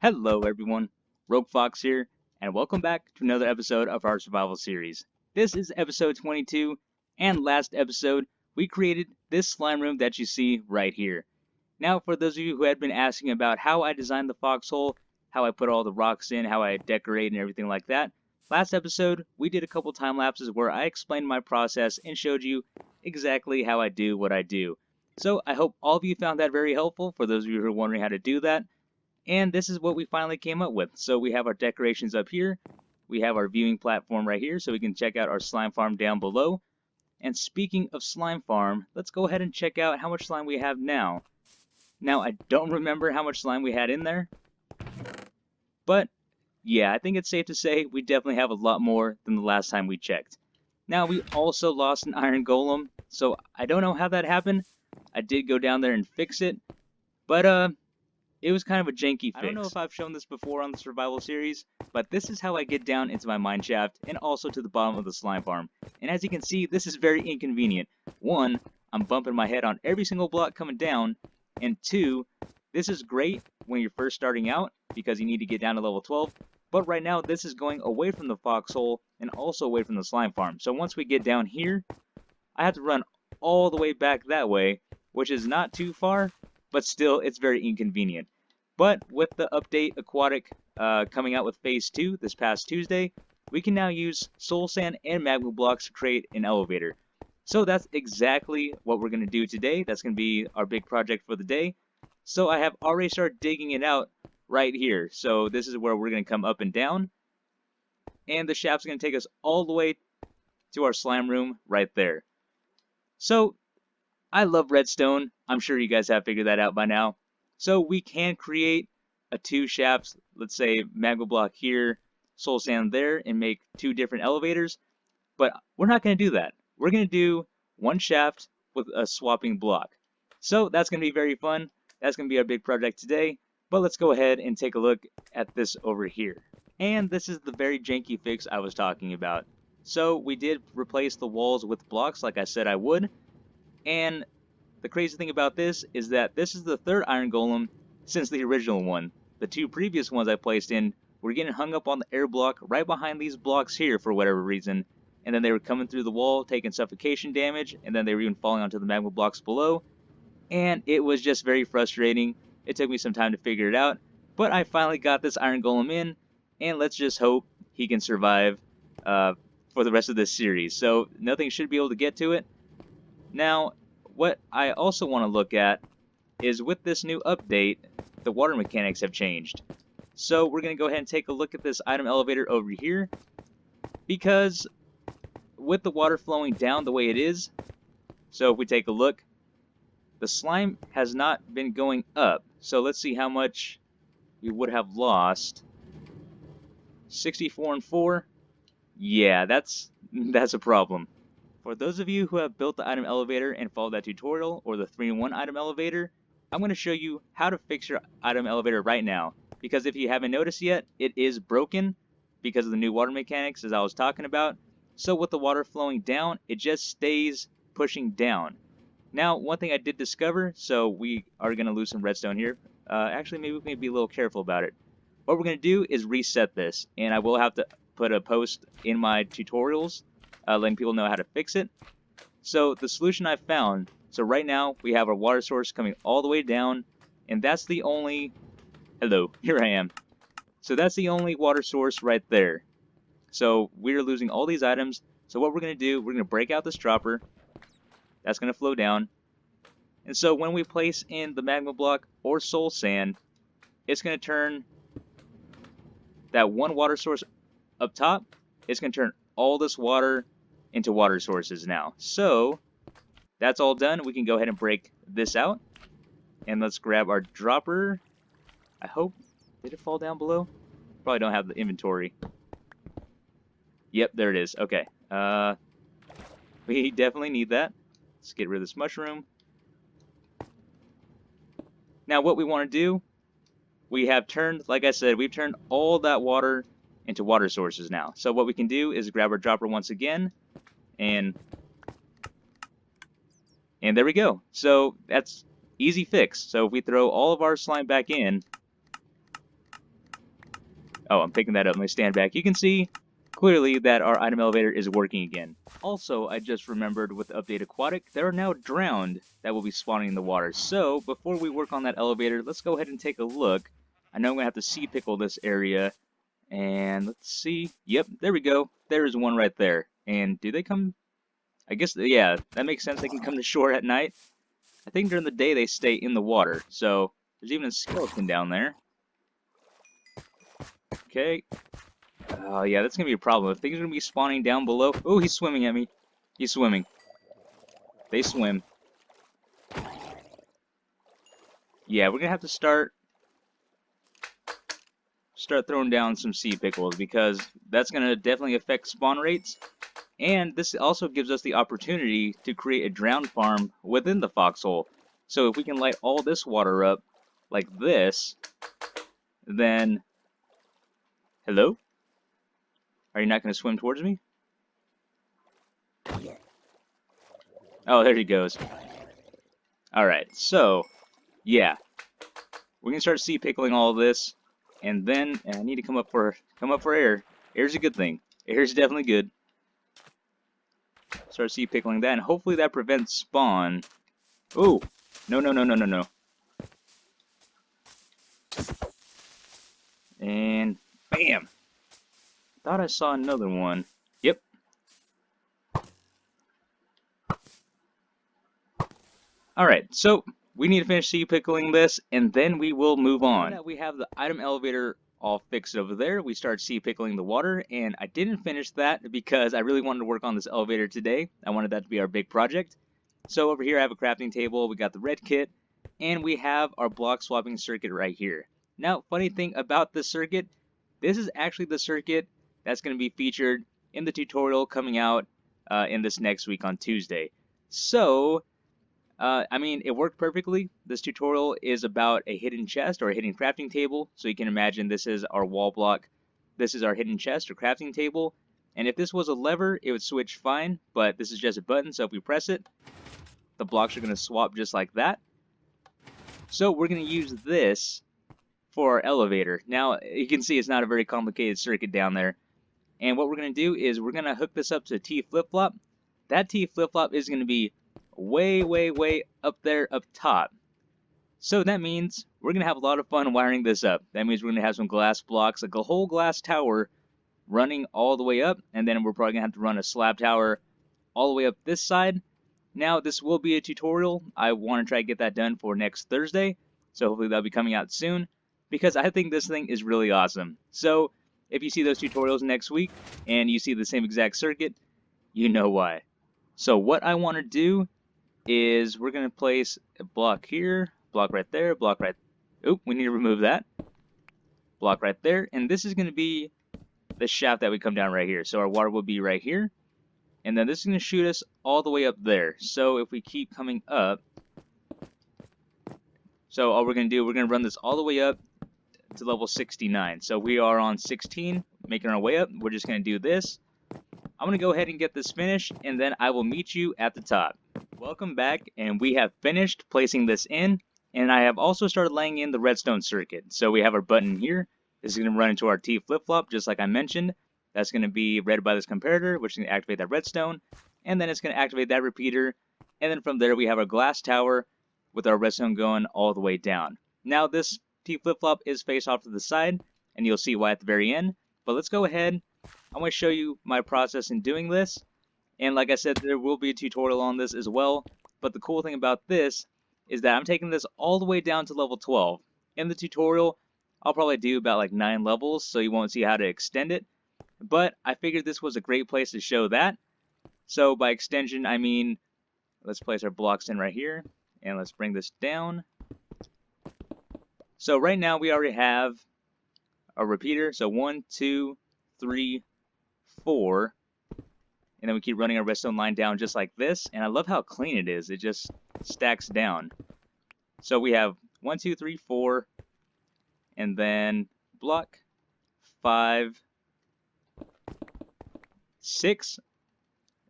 Hello everyone, Rogue Fox here, and welcome back to another episode of our survival series. This is episode 22, and last episode we created this slime room that you see right here. Now for those of you who had been asking about how I designed the foxhole, how I put all the rocks in, how I decorate and everything like that, last episode we did a couple time lapses where I explained my process and showed you exactly how I do what I do. So I hope all of you found that very helpful for those of you who are wondering how to do that. And this is what we finally came up with. So we have our decorations up here. We have our viewing platform right here so we can check out our slime farm down below. And speaking of slime farm, let's go ahead and check out how much slime we have now. Now, I don't remember how much slime we had in there. But, yeah, I think it's safe to say we definitely have a lot more than the last time we checked. Now, we also lost an iron golem. So I don't know how that happened. I did go down there and fix it. But, it was kind of a janky fix. I don't know if I've shown this before on the survival series, but this is how I get down into my mine shaft and also to the bottom of the slime farm. And as you can see, this is very inconvenient. One, I'm bumping my head on every single block coming down, and two, this is great when you're first starting out because you need to get down to level 12, but right now this is going away from the foxhole and also away from the slime farm. So once we get down here, I have to run all the way back that way, which is not too far, but still it's very inconvenient. But with the update Aquatic coming out with Phase 2 this past Tuesday, we can now use soul sand and magma blocks to create an elevator. So that's exactly what we're going to do today. That's going to be our big project for the day. So I have already started digging it out right here. So this is where we're going to come up and down. And the shaft's going to take us all the way to our slime room right there. So I love redstone. I'm sure you guys have figured that out by now. So we can create a two shafts, let's say magma block here, soul sand there, and make two different elevators. But we're not going to do that. We're going to do one shaft with a swapping block. So that's going to be very fun. That's going to be our big project today. But let's go ahead and take a look at this over here. And this is the very janky fix I was talking about. So we did replace the walls with blocks like I said I would. And the crazy thing about this is that this is the third iron golem since the original one. The two previous ones I placed in were getting hung up on the air block right behind these blocks here for whatever reason, and then they were coming through the wall, taking suffocation damage, and then they were even falling onto the magma blocks below, and it was just very frustrating. It took me some time to figure it out, but I finally got this iron golem in, and let's just hope he can survive for the rest of this series. So nothing should be able to get to it. Now, what I also want to look at is with this new update, the water mechanics have changed. So we're going to go ahead and take a look at this item elevator over here, because with the water flowing down the way it is, so if we take a look, the slime has not been going up. So let's see how much we would have lost. 64 and 4. Yeah, that's a problem. For those of you who have built the item elevator and followed that tutorial, or the 3-in-1 item elevator, I'm going to show you how to fix your item elevator right now. Because if you haven't noticed yet, it is broken because of the new water mechanics as I was talking about. So with the water flowing down, it just stays pushing down. Now, one thing I did discover, so we are going to lose some redstone here. Actually, maybe we can be a little careful about it. What we're going to do is reset this, and I will have to put a post in my tutorials letting people know how to fix it. So the solution I found, so right now we have our water source coming all the way down, and that's the only, hello, here I am. So that's the only water source right there. So we're losing all these items. So what we're going to do, we're going to break out this dropper. That's going to flow down. And so when we place in the magma block or soul sand, it's going to turn that one water source up top, it's going to turn all this water into water sources now. So that's all done. We can go ahead and break this out. And let's grab our dropper. I hope, did it fall down below? Probably don't have the inventory. Yep, there it is. Okay. We definitely need that. Let's get rid of this mushroom. Now what we want to do, we have turned, like I said, we've turned all that water into water sources now. So what we can do is grab our dropper once again, and there we go. So that's easy fix. So if we throw all of our slime back in, Oh, I'm picking that up. Let me stand back. You can see clearly that our item elevator is working again. Also, I just remembered with the update Aquatic, there are now drowned that will be spawning in the water. So, before we work on that elevator, let's go ahead and take a look. I know I'm going to have to sea pickle this area. And let's see. Yep, there we go. There is one right there. And do they come? I guess, yeah, that makes sense. They can come to shore at night. I think during the day they stay in the water. So, there's even a skeleton down there. Okay. Oh, yeah, that's going to be a problem. If things are going to be spawning down below... Oh, he's swimming at me. He's swimming. They swim. Yeah, we're going to have to start throwing down some sea pickles because that's going to definitely affect spawn rates. And this also gives us the opportunity to create a drown farm within the foxhole. So if we can light all this water up like this, then... Hello? Are you not going to swim towards me? Oh, there he goes. Alright, so, yeah. We're going to start sea pickling all of this, and then I need to come up for air. Air's a good thing. Air's definitely good. Start sea pickling that, and hopefully that prevents spawn. Ooh! No, no, no, no, no, no. And bam! Thought I saw another one. Yep. Alright, so we need to finish sea pickling this, and then we will move on. Now that we have the item elevator all fixed over there, we start sea pickling the water, and I didn't finish that because I really wanted to work on this elevator today. I wanted that to be our big project. So over here I have a crafting table, we got the red kit, and we have our block swapping circuit right here. Now, funny thing about this circuit, this is actually the circuit that's going to be featured in the tutorial coming out in this next week on Tuesday. So, I mean, it worked perfectly. This tutorial is about a hidden chest or a hidden crafting table. So you can imagine this is our wall block. This is our hidden chest or crafting table. And if this was a lever, it would switch fine, but this is just a button, so if we press it, the blocks are going to swap just like that. So we're going to use this for our elevator. Now, you can see it's not a very complicated circuit down there. And what we're going to do is we're going to hook this up to a T flip-flop. That T flip-flop is going to be way, way, way up there up top. So that means we're going to have a lot of fun wiring this up. That means we're going to have some glass blocks, like a whole glass tower running all the way up, and then we're probably going to have to run a slab tower all the way up this side. Now, this will be a tutorial. I want to try to get that done for next Thursday, so hopefully that'll be coming out soon, because I think this thing is really awesome. So, if you see those tutorials next week, and you see the same exact circuit, you know why. So what I want to do is we're going to place a block here, block right there, block right... Oop, we need to remove that. Block right there, and this is going to be the shaft that we come down right here. So our water will be right here, and then this is going to shoot us all the way up there. So if we keep coming up, so all we're going to do, we're going to run this all the way up to level 69. So we are on 16, making our way up. We're just going to do this. I'm going to go ahead and get this finished, and then I will meet you at the top. Welcome back, and we have finished placing this in, and I have also started laying in the redstone circuit. So we have our button here. This is going to run into our T flip-flop, just like I mentioned. That's going to be read by this comparator, which is going to activate that redstone, and then it's going to activate that repeater, and then from there we have our glass tower with our redstone going all the way down. Now this T flip-flop is face off to the side, and you'll see why at the very end, but let's go ahead. I want to show you my process in doing this, and like I said, there will be a tutorial on this as well, but the cool thing about this is that I'm taking this all the way down to level 12. In the tutorial, I'll probably do about like 9 levels, so you won't see how to extend it, but I figured this was a great place to show that. So by extension, I mean, let's place our blocks in right here, and let's bring this down. So right now we already have a repeater, so 1, 2, 3, 4, and then we keep running our redstone line down just like this, and I love how clean it is. It just stacks down. So we have 1, 2, 3, 4, and then block 5, 6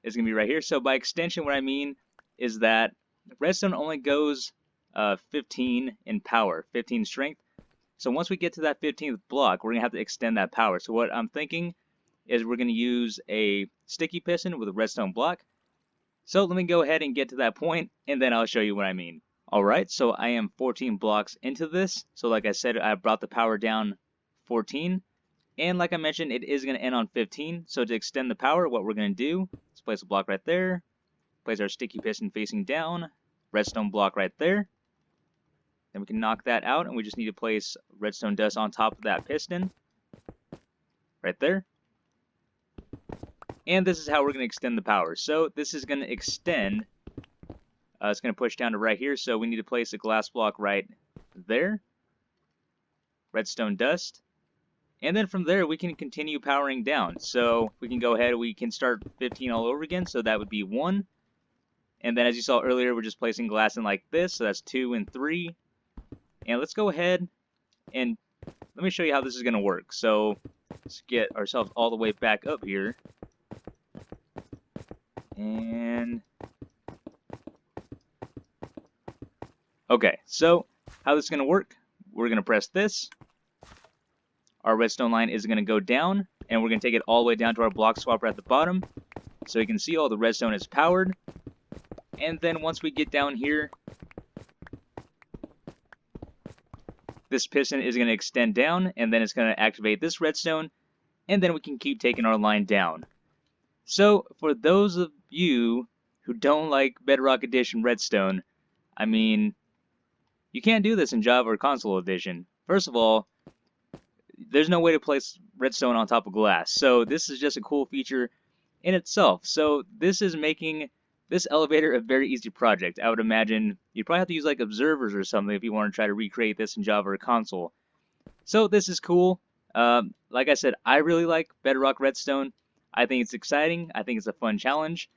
is going to be right here. So by extension, what I mean is that redstone only goes 15 in power, 15 strength. So once we get to that 15th block, we're going to have to extend that power. So what I'm thinking is we're going to use a sticky piston with a redstone block. So let me go ahead and get to that point, and then I'll show you what I mean. Alright, so I am 14 blocks into this. So like I said, I brought the power down 14. And like I mentioned, it is going to end on 15. So to extend the power, what we're going to do is place a block right there. Place our sticky piston facing down. Redstone block right there. Then we can knock that out, and we just need to place redstone dust on top of that piston. Right there. And this is how we're going to extend the power. So this is going to extend. It's going to push down to right here. So we need to place a glass block right there. Redstone dust. And then from there, we can continue powering down. So we can go ahead, we can start 15 all over again. So that would be 1. And then as you saw earlier, we're just placing glass in like this. So that's 2 and 3. And let's go ahead and let me show you how this is going to work. So let's get ourselves all the way back up here. And okay, so how this is going to work, we're going to press this. Our redstone line is going to go down, and we're going to take it all the way down to our block swapper at the bottom. So you can see all the redstone is powered. And then once we get down here, this piston is going to extend down, and then it's going to activate this redstone, and then we can keep taking our line down. So for those of you who don't like Bedrock Edition Redstone, I mean, you can't do this in Java or Console Edition. First of all, there's no way to place redstone on top of glass. So this is just a cool feature in itself. So this is making this elevator a very easy project. I would imagine you'd probably have to use like observers or something if you want to try to recreate this in Java or Console. So this is cool. Like I said, I really like Bedrock Redstone. I think it's exciting. I think it's a fun challenge.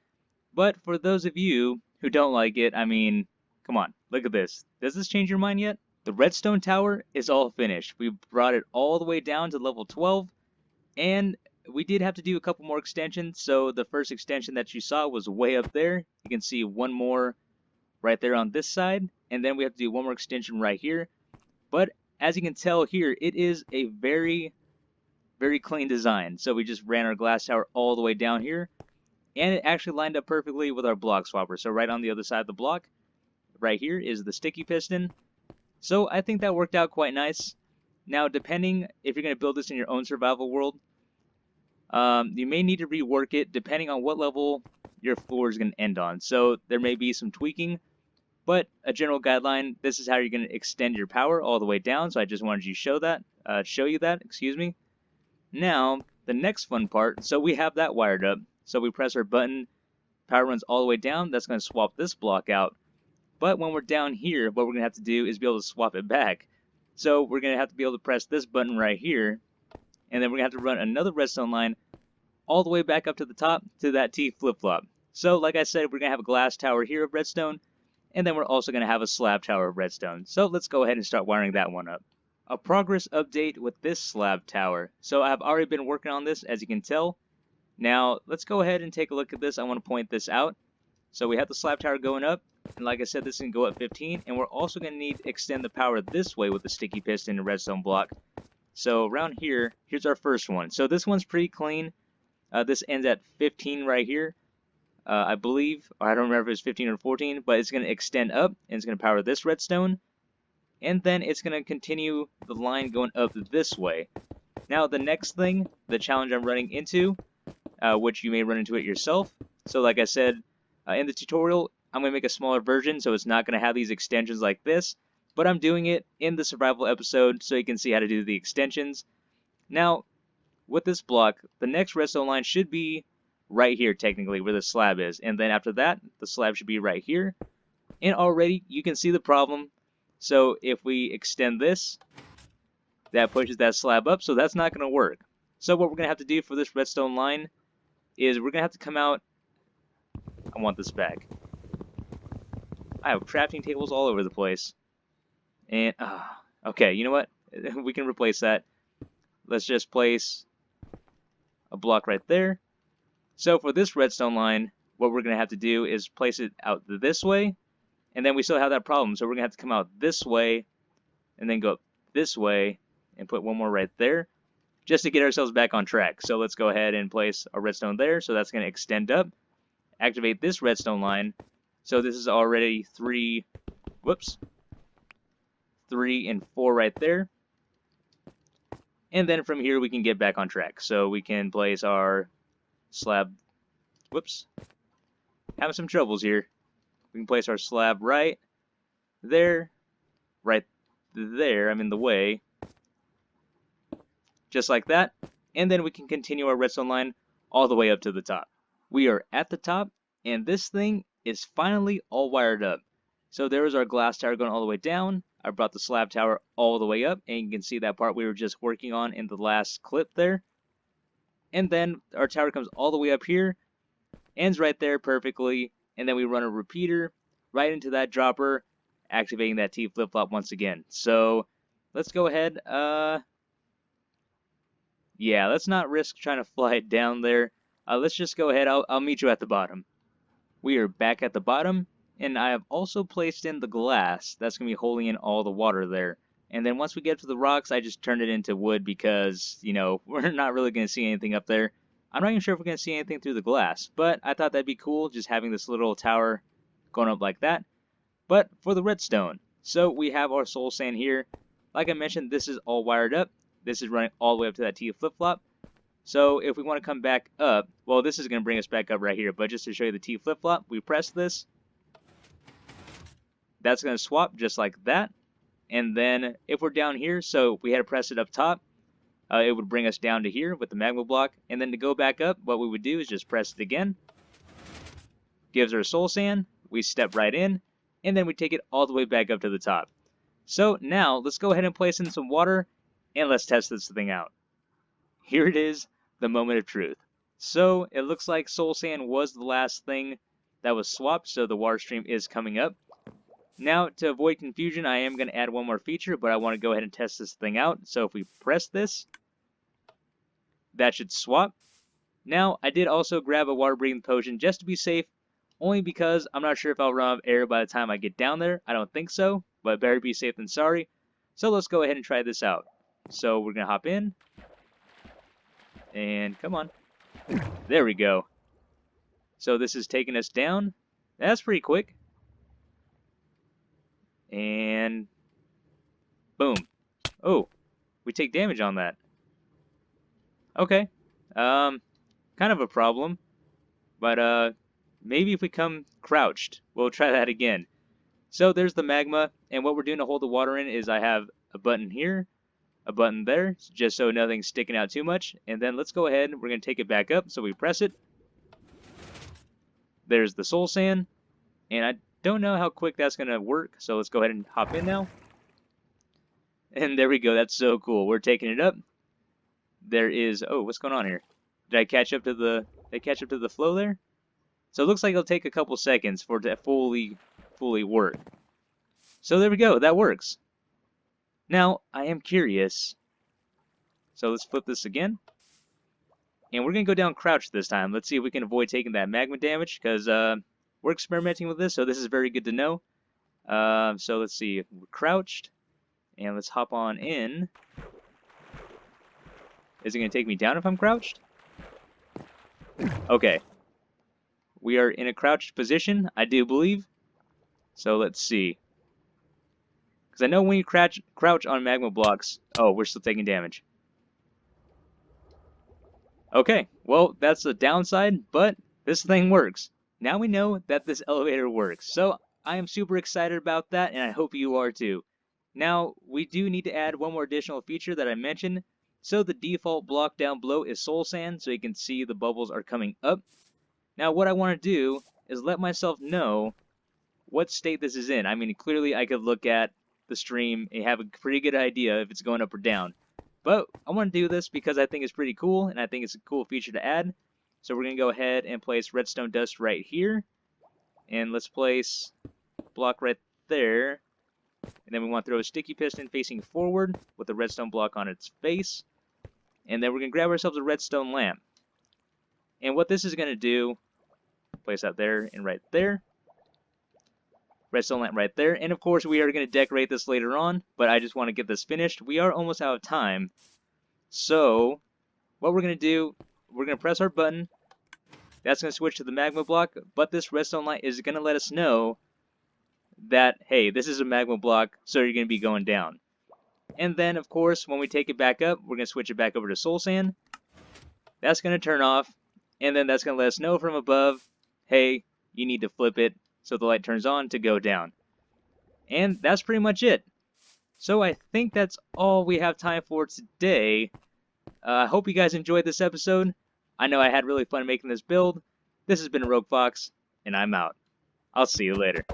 But for those of you who don't like it, I mean, come on, look at this. Does this change your mind yet? The redstone tower is all finished. We brought it all the way down to level 12, and we did have to do a couple more extensions. So the first extension that you saw was way up there. You can see one more right there on this side, and then we have to do one more extension right here. But as you can tell here, it is a very clean design. So we just ran our glass tower all the way down here, and it actually lined up perfectly with our block swapper. So right on the other side of the block, right here is the sticky piston. So I think that worked out quite nice. Now, depending if you're going to build this in your own survival world, you may need to rework it depending on what level your floor is going to end on. So there may be some tweaking, but a general guideline, this is how you're going to extend your power all the way down. So I just wanted to show you that, excuse me. Now, the next fun part, so we have that wired up. So we press our button, power runs all the way down. That's going to swap this block out. But when we're down here, what we're going to have to do is be able to swap it back. So we're going to have to be able to press this button right here. And then we're going to have to run another redstone line all the way back up to the top to that T flip-flop. So like I said, we're going to have a glass tower here of redstone. And then we're also going to have a slab tower of redstone. So let's go ahead and start wiring that one up. A progress update with this slab tower. So I've already been working on this, as you can tell. Now, let's go ahead and take a look at this. I want to point this out. So we have the slab tower going up. And like I said, this can go up 15. And we're also going to need to extend the power this way with the sticky piston and redstone block. So around here, here's our first one. So this one's pretty clean. This ends at 15 right here. I believe, or I don't remember if it's 15 or 14, but it's going to extend up, and it's going to power this redstone. And then it's going to continue the line going up this way. Now, the next thing, the challenge I'm running into, which you may run into it yourself. So like I said, in the tutorial, I'm going to make a smaller version, so it's not going to have these extensions like this. But I'm doing it in the survival episode, so you can see how to do the extensions. Now, with this block, the next redstone line should be right here, technically, where the slab is. And then after that, the slab should be right here. And already, you can see the problem. So if we extend this, that pushes that slab up, so that's not going to work. So what we're going to have to do for this redstone line is we're going to have to come out. I want this back. I have crafting tables all over the place. And, okay, you know what? We can replace that. Let's just place a block right there. So for this redstone line, what we're going to have to do is place it out this way. And then we still have that problem. So we're going to have to come out this way and then go up this way and put one more right there just to get ourselves back on track. So let's go ahead and place a redstone there. So that's going to extend up. Activate this redstone line. So this is already 3 and 4 right there. And then from here we can get back on track. So we can place our slab. Having some troubles here. We can place our slab right there. Right there. I'm in the way. Just like that. And then we can continue our redstone line all the way up to the top. We are at the top, and this thing is finally all wired up. So there is our glass tower going all the way down. I brought the slab tower all the way up, and you can see that part we were just working on in the last clip there. And then our tower comes all the way up here, ends right there perfectly, and then we run a repeater right into that dropper, activating that T flip-flop once again. So let's go ahead. Yeah, let's not risk trying to fly it down there. Let's just go ahead. I'll meet you at the bottom. We are back at the bottom, and I have also placed in the glass. That's going to be holding in all the water there. And then once we get to the rocks, I just turned it into wood because, you know, we're not really going to see anything up there. I'm not even sure if we're going to see anything through the glass, but I thought that'd be cool, just having this little tower going up like that. But for the redstone, so we have our soul sand here. Like I mentioned, this is all wired up. This is running all the way up to that T flip-flop. So if we want to come back up, well, this is going to bring us back up right here. But just to show you the T flip-flop, we press this. That's going to swap just like that. And then if we're down here, so we had to press it up top, it would bring us down to here with the magma block. And then to go back up, what we would do is just press it again. Gives our soul sand. We step right in. And then we take it all the way back up to the top. So now let's go ahead and place in some water. And let's test this thing out. Here it is. The moment of truth. So it looks like soul sand was the last thing that was swapped, so the water stream is coming up. Now, to avoid confusion, I am going to add one more feature, but I want to go ahead and test this thing out. So if we press this, that should swap. Now, I did also grab a water breathing potion just to be safe, only because I'm not sure if I'll run out of air by the time I get down there. I don't think so, but better be safe than sorry. So let's go ahead and try this out. So we're going to hop in. And come on. There we go. So this is taking us down. That's pretty quick. And boom. Oh, we take damage on that. Okay. Kind of a problem. But maybe if we come crouched, we'll try that again. So there's the magma, and what we're doing to hold the water in is I have a button here, a button there, just so nothing's sticking out too much. And then let's go ahead, we're going to take it back up, so we press it. There's the soul sand, and I don't know how quick that's going to work, so let's go ahead and hop in now. And there we go, that's so cool. We're taking it up. There is, oh, what's going on here? Did I catch up to the flow there? So it looks like it'll take a couple seconds for it to fully work. So there we go, that works. Now, I am curious. So let's flip this again. And we're going to go down crouched this time. Let's see if we can avoid taking that magma damage, because we're experimenting with this, so this is very good to know. So let's see, we're crouched. And let's hop on in. Is it going to take me down if I'm crouched? Okay. We are in a crouched position, I do believe. So let's see. Because I know when you crouch on magma blocks... Oh, we're still taking damage. Okay, well, that's the downside, but this thing works. Now we know that this elevator works. So I am super excited about that, and I hope you are too. Now, we do need to add one more additional feature that I mentioned. So the default block down below is soul sand, so you can see the bubbles are coming up. Now, what I want to do is let myself know what state this is in. I mean, clearly I could look at the stream and have a pretty good idea if it's going up or down. But I want to do this because I think it's pretty cool, and I think it's a cool feature to add. So we're going to go ahead and place redstone dust right here. And let's place block right there. And then we want to throw a sticky piston facing forward with a redstone block on its face. And then we're going to grab ourselves a redstone lamp. And what this is going to do, place that there and right there. redstone light right there. And of course, we are going to decorate this later on, but I just want to get this finished. We are almost out of time. So, what we're going to do, we're going to press our button. That's going to switch to the magma block, but this redstone light is going to let us know that, hey, this is a magma block, so you're going to be going down. And then, of course, when we take it back up, we're going to switch it back over to soul sand. That's going to turn off, and then that's going to let us know from above, hey, you need to flip it so the light turns on to go down. And that's pretty much it. So I think that's all we have time for today. I hope you guys enjoyed this episode. I know I had really fun making this build. This has been Rogue Fox, and I'm out. I'll see you later.